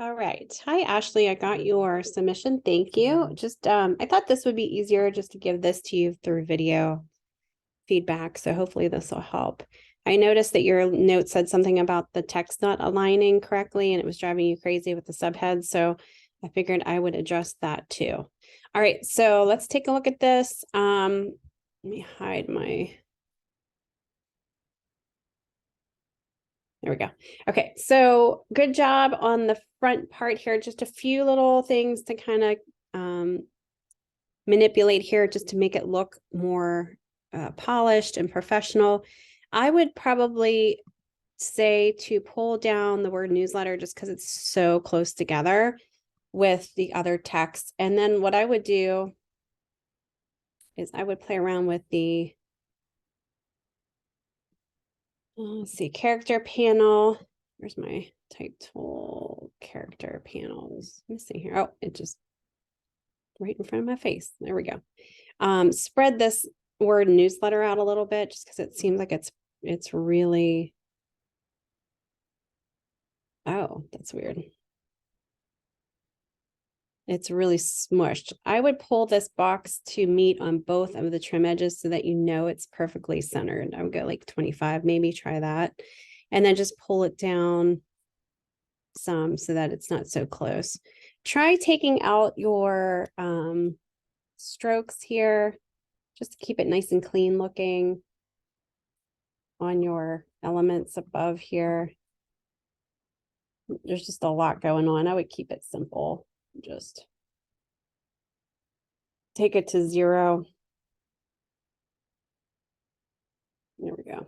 All right. Hi, Ashley. I got your submission. Thank you. Just I thought this would be easier just to give this to you through video feedback. So hopefully this will help. I noticed that your note said something about the text not aligning correctly and it was driving you crazy with the subhead. So I figured I would adjust that too. All right, so let's take a look at this. Let me hide my. There we go. Okay, so good job on the front part here. Just a few little things to kind of manipulate here just to make it look more polished and professional. I would probably say to pull down the word newsletter just because it's so close together with the other text. And then what I would do is I would play around with the let's see, character panel. Where's my type tool character panels? Let me see here. Oh, it just right in front of my face. There we go. Spread this word newsletter out a little bit just because it seems like it's really, oh, that's weird. It's really smushed. I would pull this box to meet on both of the trim edges so that you know it's perfectly centered. I would go like 25, maybe try that. And then just pull it down some so that it's not so close. Try taking out your strokes here just to keep it nice and clean looking on your elements above here. There's just a lot going on. I would keep it simple. Just take it to 0. There we go.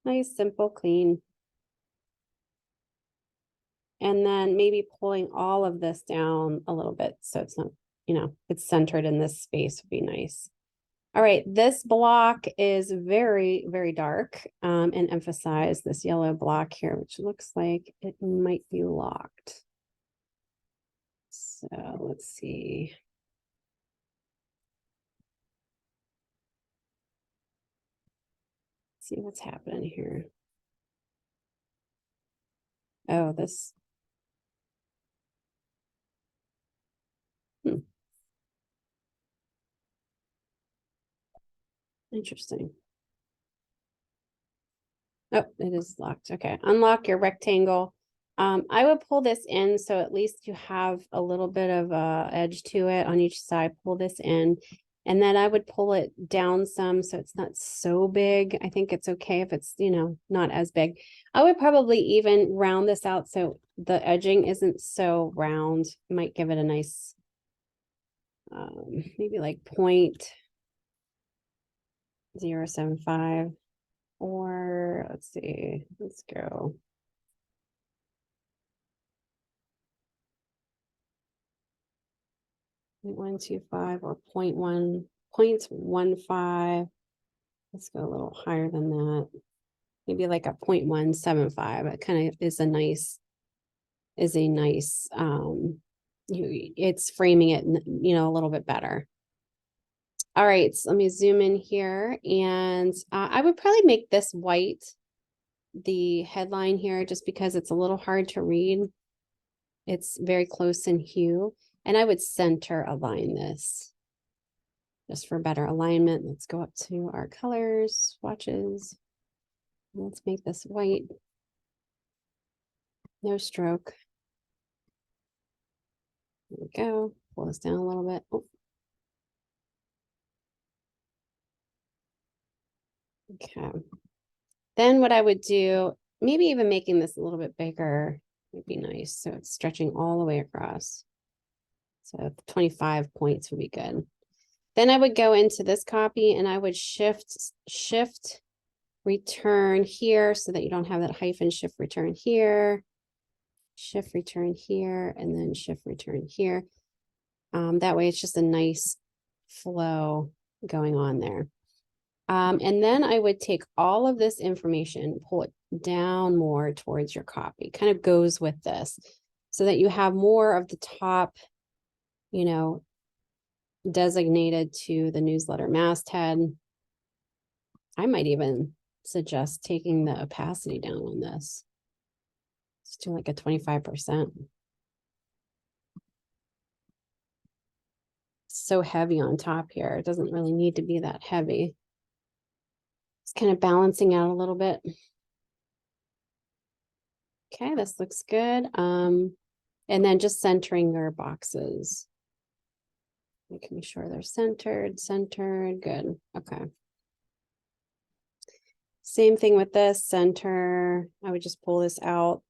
Nice, simple, clean. And then maybe pulling all of this down a little bit so it's not, it's centered in this space would be nice. All right, this block is very, very dark and emphasize this yellow block here, which looks like it might be locked. So let's see. See what's happening here. Oh, this. Interesting. Oh, it is locked. Okay, unlock your rectangle. I would pull this in so at least you have a little bit of edge to it on each side. Pull this in, and then I would pull it down some so it's not so big. I think it's okay if it's, not as big. I would probably even round this out so the edging isn't so round. Might give it a nice, maybe like 0.075. Or let's see, let's go. .125 or 0.15. Let's go a little higher than that. Maybe like a 0.175. It kind of is a nice, it's framing it, a little bit better. All right, so let me zoom in here, and I would probably make this white, the headline here, just because it's a little hard to read. It's very close in hue, and I would center align this just for better alignment. Let's go up to our colors, swatches. Let's make this white. No stroke. There we go. Pull this down a little bit. Oh. Okay. Then what I would do, maybe even making this a little bit bigger would be nice. So it's stretching all the way across. So 25 points would be good. Then I would go into this copy and I would shift return here so that you don't have that hyphen, shift return here, shift return here, and then shift return here. That way it's just a nice flow going on there. And then I would take all of this information, pull it down more towards your copy, kind of goes with this, so that you have more of the top, designated to the newsletter masthead. I might even suggest taking the opacity down on this. Let's do like a 25%. So heavy on top here. It doesn't really need to be that heavy. It's kind of balancing out a little bit. Okay, this looks good. And then just centering your boxes. Making sure they're centered, good. Okay. Same thing with this center. I would just pull this out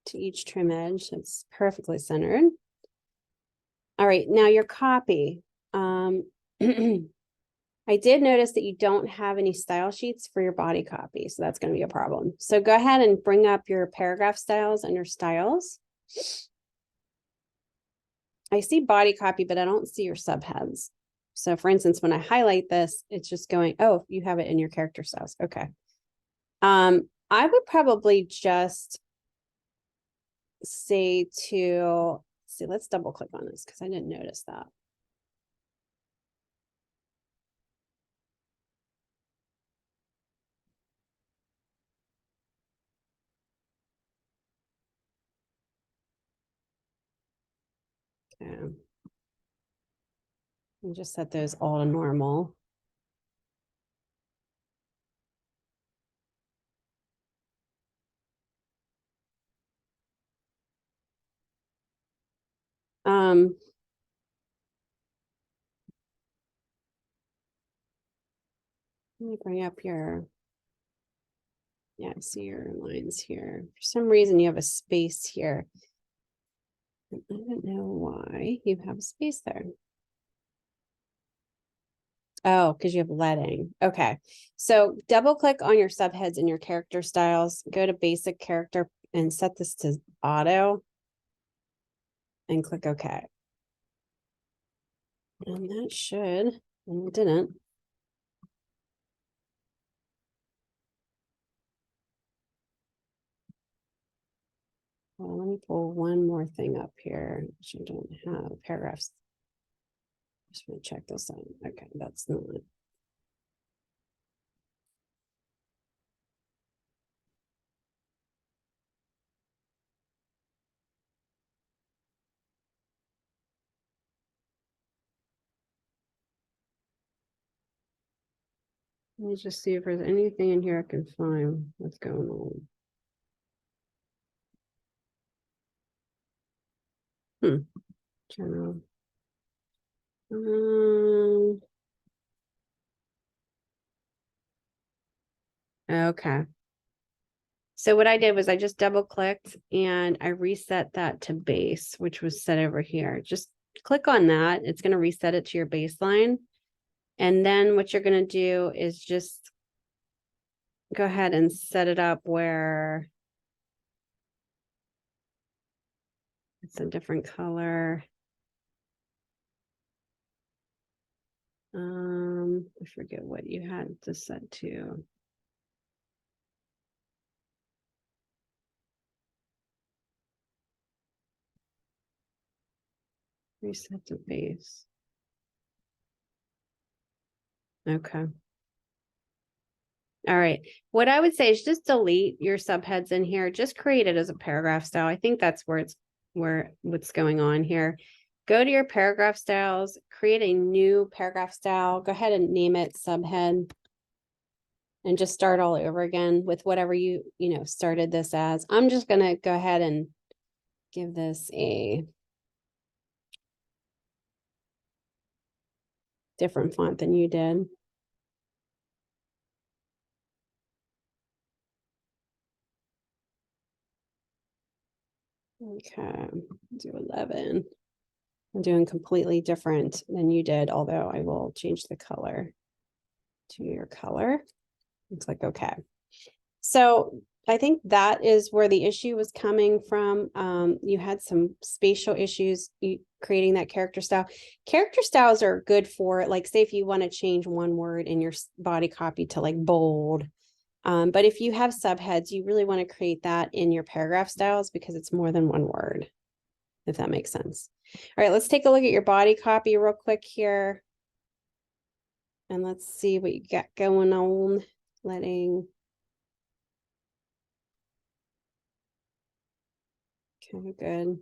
to each trim edge. It's perfectly centered. All right, now your copy. I did notice that you don't have any style sheets for your body copy, so that's going to be a problem. So go ahead and bring up your paragraph styles under styles. I see body copy, but I don't see your subheads. So for instance, when I highlight this, it's just going, oh, you have it in your character styles. Okay. I would probably just say to, see, let's double click on this because I didn't notice that. Okay. And just set those all to normal. Let me bring up your, yeah, I see your lines here. For some reason you have a space here. I don't know why you have a space there. Oh, because you have leading. Okay. So double click on your subheads in your character styles, go to basic character and set this to auto and click OK. And that should, and it didn't. Well, let me pull one more thing up here, which I don't have paragraphs. Just want to check this out. Okay, that's not it. Let me just see if there's anything in here I can find. What's going on? General. Okay. So what I did was I just double clicked and I reset that to base, which was set over here. Just click on that. It's going to reset it to your baseline. And then what you're going to do is just go ahead and set it up where it's a different color. I forget what you had to set to. Reset to base. Okay. All right. What I would say is just delete your subheads in here. Just create it as a paragraph style. I think that's where what's going on here. Go to your paragraph styles, create a new paragraph style. Go ahead and name it subhead and just start all over again with whatever you started this as. I'm just going to go ahead and give this a different font than you did. Okay, do 11. I'm doing completely different than you did, although I will change the color to your color. Looks like okay. So I think that is where the issue was coming from. You had some spatial issues creating that character style. Character styles are good for, like, say if you want to change one word in your body copy to like bold. But if you have subheads, you really want to create that in your paragraph styles because it's more than one word, if that makes sense. All right, let's take a look at your body copy real quick here. And let's see what you got going on. Letting. Okay, good.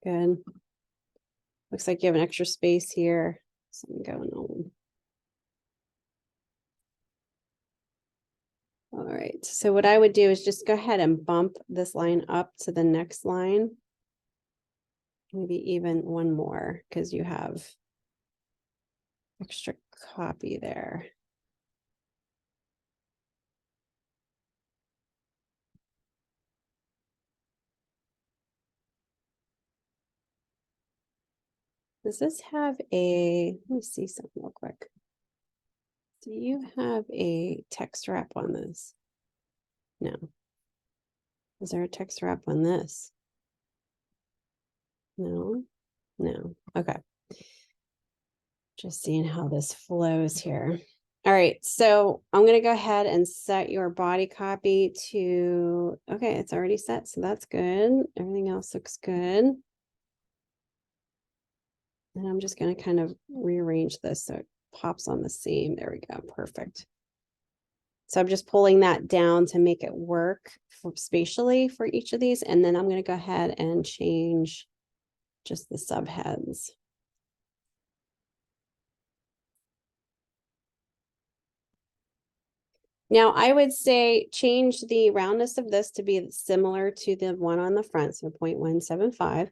Good. Looks like you have an extra space here. Something going on. All right, so what I would do is just go ahead and bump this line up to the next line. Maybe even one more because you have extra copy there. Does this have a, let me see something real quick. Do you have a text wrap on this? No. Is there a text wrap on this? No, no. Okay. Just seeing how this flows here. All right, so I'm going to go ahead and set your body copy to, okay, it's already set, so that's good. Everything else looks good. And I'm just going to kind of rearrange this so it pops on the seam. There we go, perfect. So I'm just pulling that down to make it work for spatially for each of these. And then I'm going to go ahead and change just the subheads. Now I would say change the roundness of this to be similar to the one on the front, so 0.175.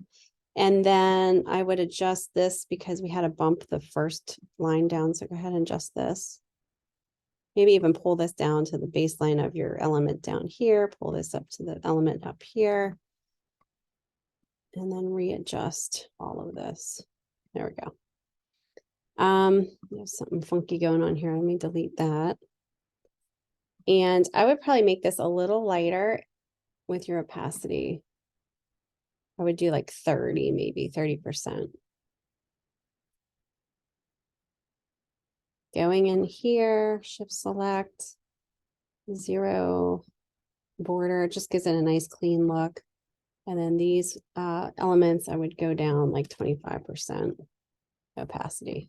And then I would adjust this because we had to bump the first line down. So go ahead and adjust this. Maybe even pull this down to the baseline of your element down here, pull this up to the element up here. And then readjust all of this. There we go. There's something funky going on here. Let me delete that. And I would probably make this a little lighter with your opacity. I would do like 30, maybe 30%. Going in here, shift select, 0 border, just gives it a nice clean look. And then these elements, I would go down like 25% opacity.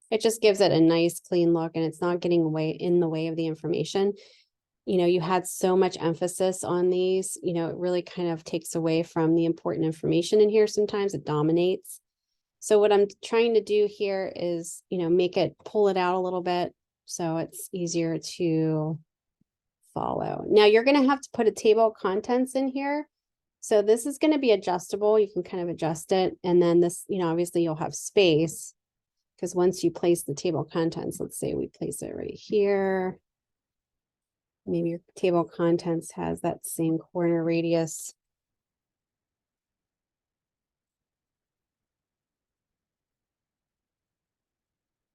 It just gives it a nice clean look and it's not getting in the way of the information. You know, you had so much emphasis on these, you know, it really kind of takes away from the important information in here. Sometimes it dominates. So what I'm trying to do here is, you know, pull it out a little bit so it's easier to follow. Now you're going to have to put a table of contents in here. So this is going to be adjustable. You can kind of adjust it. And then this, you know, obviously you'll have space because once you place the table of contents, let's say we place it right here. Maybe your table of contents has that same corner radius.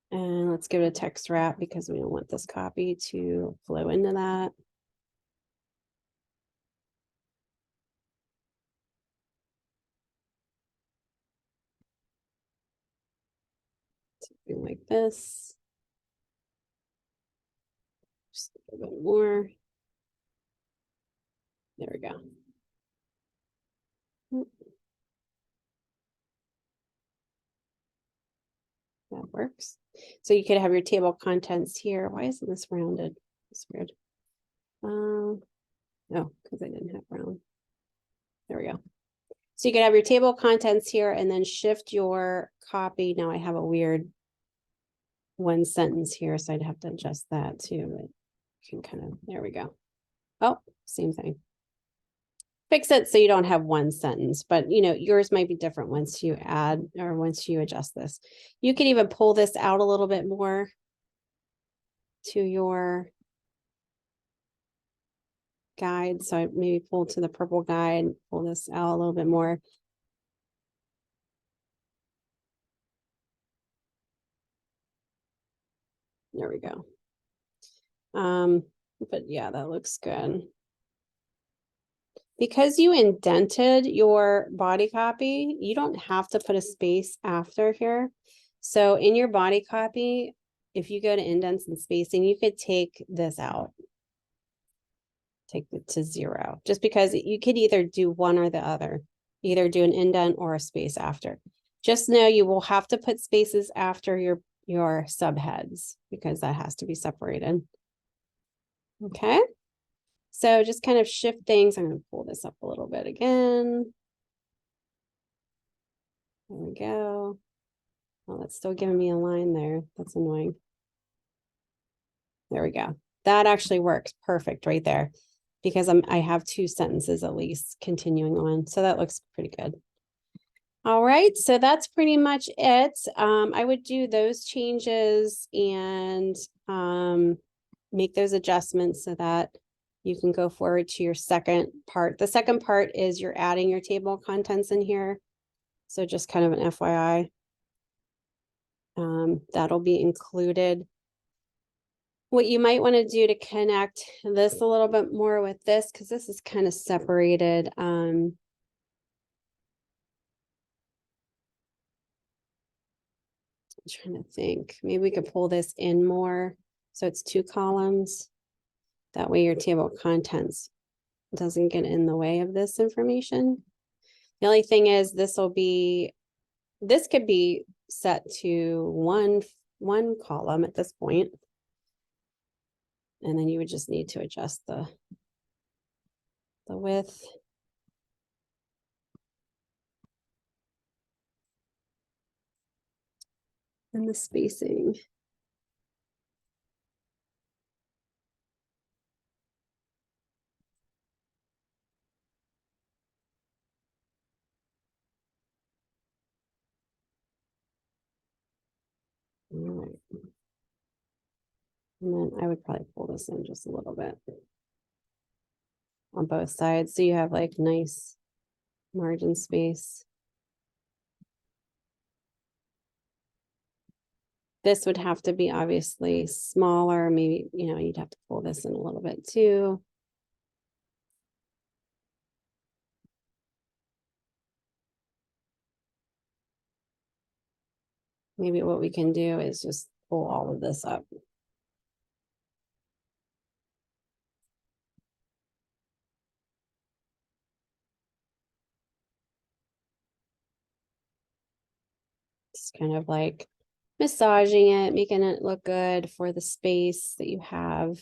And let's give it a text wrap because we don't want this copy to flow into that. Something like this. Just a little bit more. There we go. That works. So you could have your table of contents here. Why isn't this rounded? It's weird. Oh, because I didn't have round. There we go. So you could have your table of contents here and then shift your copy. Now I have a weird one sentence here, so I'd have to adjust that too. But you can kind of, there we go. Oh, same thing. Fix it so you don't have one sentence, but you know, yours might be different once you add or once you adjust this. You can even pull this out a little bit more to your guide. So I maybe pull to the purple guide, pull this out a little bit more. There we go. But yeah, that looks good. Because you indented your body copy, you don't have to put a space after here. So in your body copy, if you go to indents and spacing, you could take this out. Take it to 0, just because you could either do one or the other, either do an indent or a space after. Just know you will have to put spaces after your subheads because that has to be separated. Okay. So just kind of shift things. I'm going to pull this up a little bit again. There we go. Well, that's still giving me a line there. That's annoying. There we go. That actually works perfect right there because I have 2 sentences at least continuing on. So that looks pretty good. All right, so that's pretty much it. I would do those changes and make those adjustments so that you can go forward to your second part. The second part is you're adding your table of contents in here. So just kind of an FYI. That'll be included. What you might want to do to connect this a little bit more with this, because this is kind of separated. I'm trying to think, maybe we could pull this in more. So it's 2 columns. That way your table of contents doesn't get in the way of this information. The only thing is this could be set to one column at this point. And then you would just need to adjust the width. And the spacing. All right. And then I would probably pull this in just a little bit on both sides. So you have like nice margin space. This would have to be obviously smaller. Maybe, you'd have to pull this in a little bit too. Maybe what we can do is just pull all of this up. Just kind of like massaging it, making it look good for the space that you have.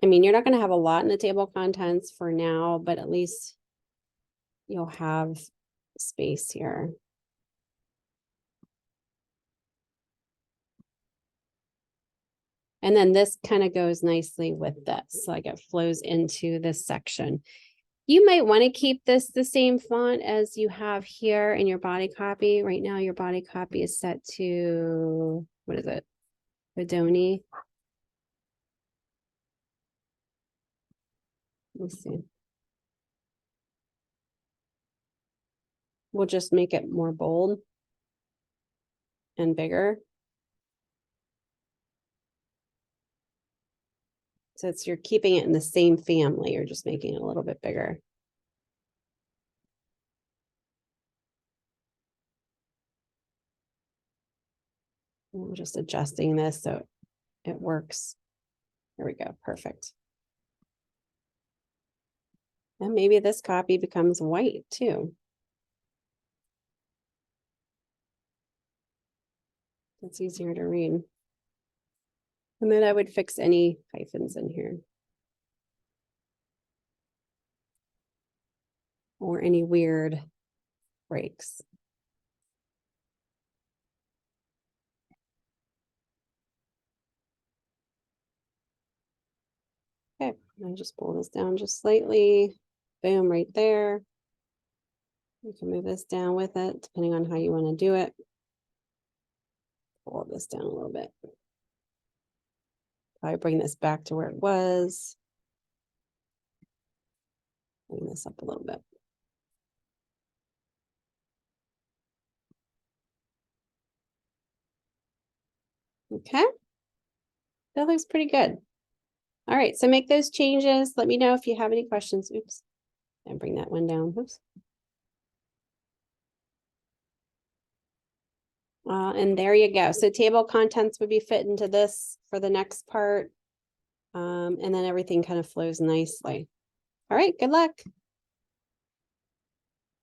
I mean, you're not going to have a lot in the table of contents for now, but at least you'll have space here. And then this kind of goes nicely with this, like it flows into this section. You might want to keep this the same font as you have here in your body copy. Right now, your body copy is set to, what is it? Bodoni. Let's see. We'll just make it more bold and bigger. So you're keeping it in the same family, you're just making it a little bit bigger. I'm just adjusting this so it works. There we go, perfect. And maybe this copy becomes white too. It's easier to read. And then I would fix any hyphens in here. Or any weird breaks. Okay, I'll just pull this down just slightly. Boom, right there. You can move this down with it, depending on how you want to do it. Pull this down a little bit. Probably bring this back to where it was. Bring this up a little bit. Okay. That looks pretty good. All right, so make those changes. Let me know if you have any questions. Oops. And bring that one down. Oops. And there you go. So table contents would be fit into this for the next part. And then everything kind of flows nicely. All right, good luck.